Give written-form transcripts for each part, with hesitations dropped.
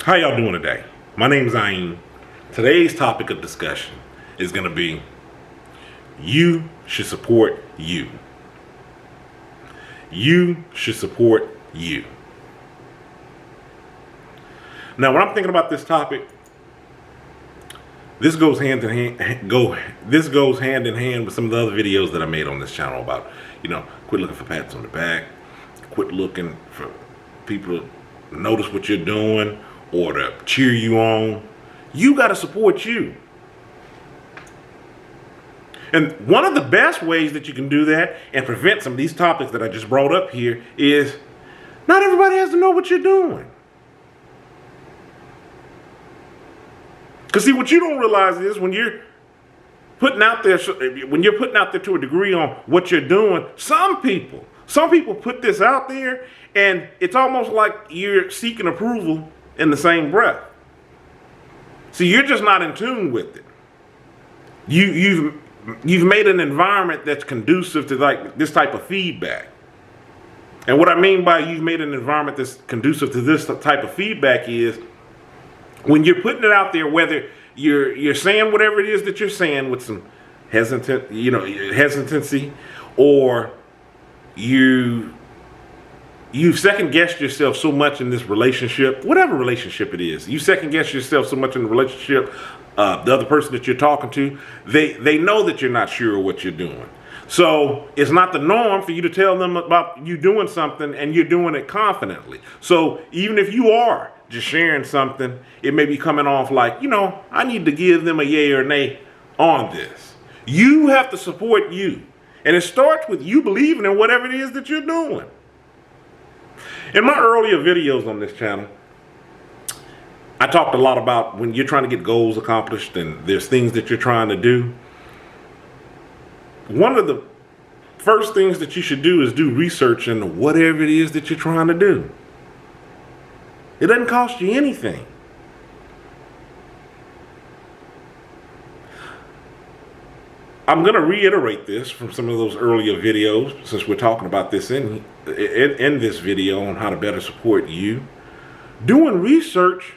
How y'all doing today? My name's Zain. Today's topic of discussion is going to be you should support you. You should support you. Now, when I'm thinking about this topic, this goes hand in hand. This goes hand in hand with some of the other videos that I made on this channel about, quit looking for pats on the back, quit looking for people to notice what you're doing or to cheer you on. You got to support you. And one of the best ways that you can do that and prevent some of these topics that I just brought up here is not everybody has to know what you're doing. Because see, what you don't realize is when you're putting out there to a degree on what you're doing, some people put this out there and it's almost like you're seeking approval in the same breath. See, you're just not in tune with it. You've made an environment that's conducive to like this type of feedback. And what I mean by you've made an environment that's conducive to this type of feedback is when you're putting it out there, whether you're saying whatever it is that you're saying with some hesitancy, or you've second guessed yourself so much in this relationship, whatever relationship it is, you second guess yourself so much in the relationship, the other person that you're talking to, they know that you're not sure what you're doing. So it's not the norm for you to tell them about you doing something and you're doing it confidently. So even if you are just sharing something, it may be coming off like, I need to give them a yay or nay on this. You have to support you. And it starts with you believing in whatever it is that you're doing. In my earlier videos on this channel, I talked a lot about when you're trying to get goals accomplished and there's things that you're trying to do. One of the first things that you should do is do research into whatever it is that you're trying to do. It doesn't cost you anything. I'm going to reiterate this from some of those earlier videos, since we're talking about this in this video on how to better support you. Doing research,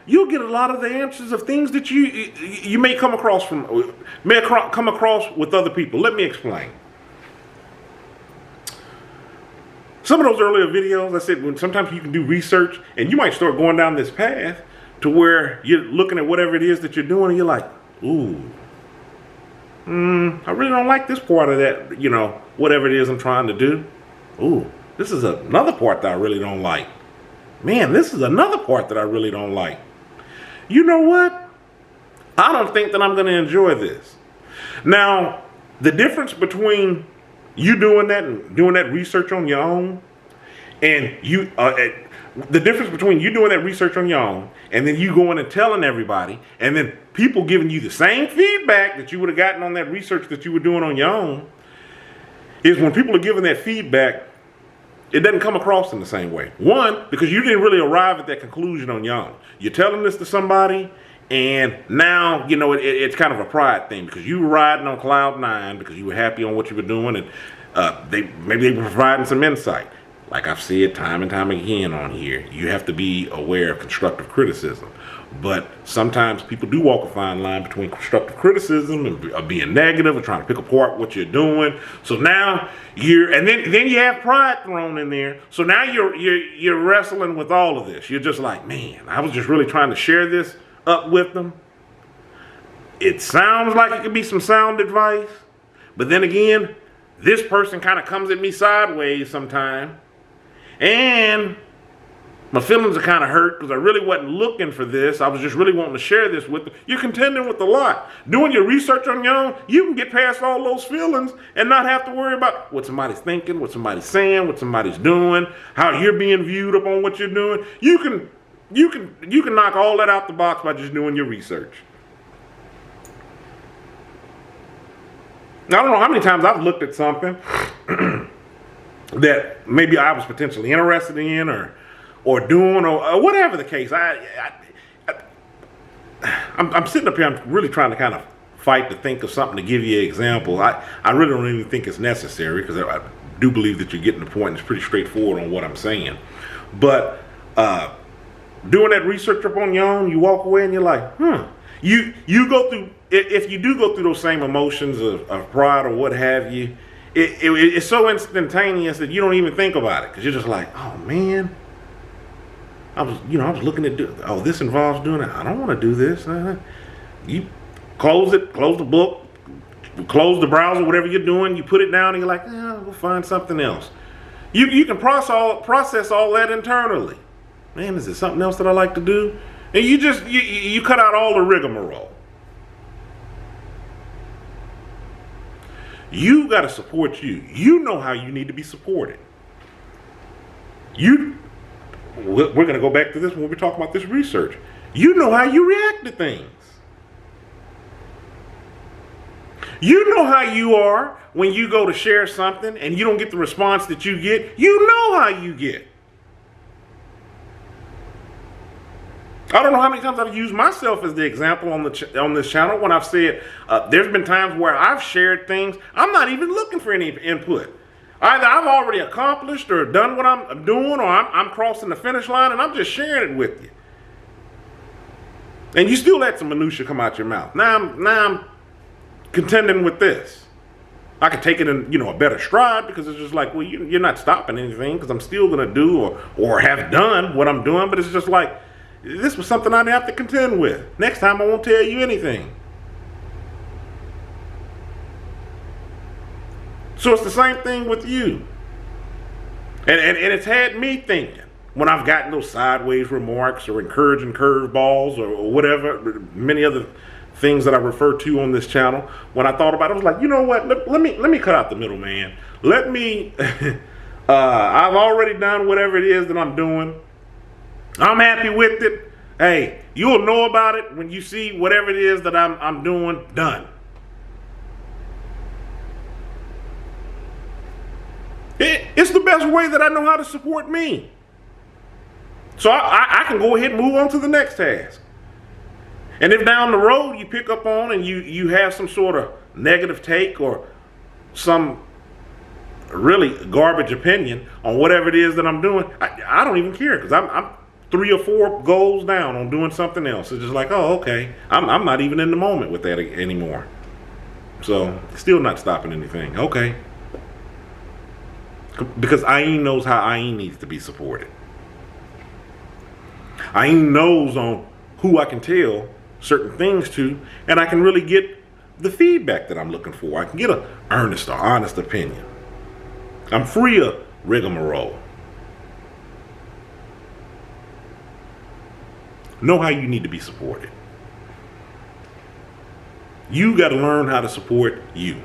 you'll get a lot of the answers of things that you may come across with other people. Let me explain. Some of those earlier videos, I said, when sometimes you can do research and you might start going down this path to where you're looking at whatever it is that you're doing and you're like, ooh, I really don't like this part of that, whatever it is I'm trying to do. Ooh, this is another part that I really don't like. Man, this is another part that I really don't like. You know what? I don't think that I'm going to enjoy this. Now, the difference between you doing that and doing that research on your own, and the difference between you doing that research on your own and then you going and telling everybody and then people giving you the same feedback that you would have gotten on that research that you were doing on your own is when people are giving that feedback, it doesn't come across in the same way. One, because you didn't really arrive at that conclusion on your own. You're telling this to somebody and now, it's kind of a pride thing because you were riding on cloud nine because you were happy on what you were doing and maybe they were providing some insight. Like I've said time and time again on here, you have to be aware of constructive criticism. But sometimes people do walk a fine line between constructive criticism and being negative and trying to pick apart what you're doing. So now then you have pride thrown in there. So now you're wrestling with all of this. You're just like, man, I was just really trying to share this up with them. It sounds like it could be some sound advice, but then again, this person kind of comes at me sideways sometime. And my feelings are kind of hurt because I really wasn't looking for this. I was just really wanting to share this with them. You're contending with a lot. Doing your research on your own, you can get past all those feelings and not have to worry about what somebody's thinking, what somebody's saying, what somebody's doing, how you're being viewed upon what you're doing. You can knock all that out the box by just doing your research. Now, I don't know how many times I've looked at something that maybe I was potentially interested in or doing or whatever the case. I'm sitting up here, I'm really trying to kind of fight to think of something to give you an example. I really don't even think it's necessary because I do believe that you're getting the point and it's pretty straightforward on what I'm saying. But doing that research up on your own, you walk away and you're like, You go through, if you do go through those same emotions of pride or what have you, it's so instantaneous that you don't even think about it, because you're just like, oh man, I was looking at, this involves doing it. I don't want to do this. You close the book, close the browser, whatever you're doing, you put it down and you're like, we'll find something else. You can process all that internally. Man, is there something else that I like to do? And you cut out all the rigmarole. You got to support you. You know how you need to be supported. We're going to go back to this when we talk about this research. You know how you react to things. You know how you are when you go to share something and you don't get the response that you get. You know how you get. I don't know how many times I've used myself as the example on this channel when I've said there's been times where I've shared things. I'm not even looking for any input. Either I've already accomplished or done what I'm doing, or I'm crossing the finish line and I'm just sharing it with you. And you still let some minutia come out your mouth. Now I'm contending with this. I could take it in, a better stride, because it's just like, well, you're not stopping anything, because I'm still going to do or have done what I'm doing, but it's just like, this was something I didn't have to contend with. Next time I won't tell you anything. So it's the same thing with you. And it's had me thinking, when I've gotten those sideways remarks or encouraging curveballs or whatever, many other things that I refer to on this channel, when I thought about it, I was like, you know what, let me cut out the middleman. I've already done whatever it is that I'm doing. I'm happy with it. Hey, you'll know about it when you see whatever it is that I'm doing done. It's the best way that I know how to support me. So I can go ahead and move on to the next task. And if down the road you pick up on and you have some sort of negative take or some really garbage opinion on whatever it is that I'm doing, I don't even care, because I'm 3 or 4 goals down on doing something else. It's just like, oh, okay. I'm not even in the moment with that anymore. So, still not stopping anything. Okay. Because Ayin knows how Ayin needs to be supported. Ayin knows on who I can tell certain things to, and I can really get the feedback that I'm looking for. I can get an earnest or honest opinion. I'm free of rigmarole. Know how you need to be supported. You got to learn how to support you.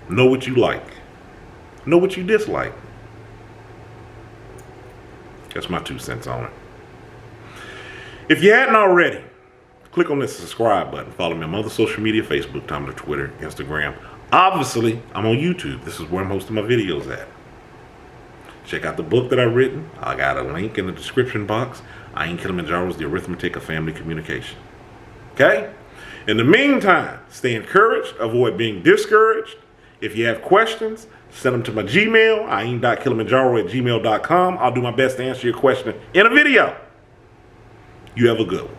Know what you like. Know what you dislike. That's my 2 cents on it. If you hadn't already, click on this subscribe button. Follow me on other social media, Facebook, Tumblr, Twitter, Instagram. Obviously, I'm on YouTube. This is where I'm hosting my videos at. Check out the book that I've written. I got a link in the description box. Kilimanjaro is the Arithmetic of Family Communication. Okay? In the meantime, stay encouraged. Avoid being discouraged. If you have questions, send them to my Gmail, ayin.kilimanjaro@gmail.com. I'll do my best to answer your question in a video. You have a good one.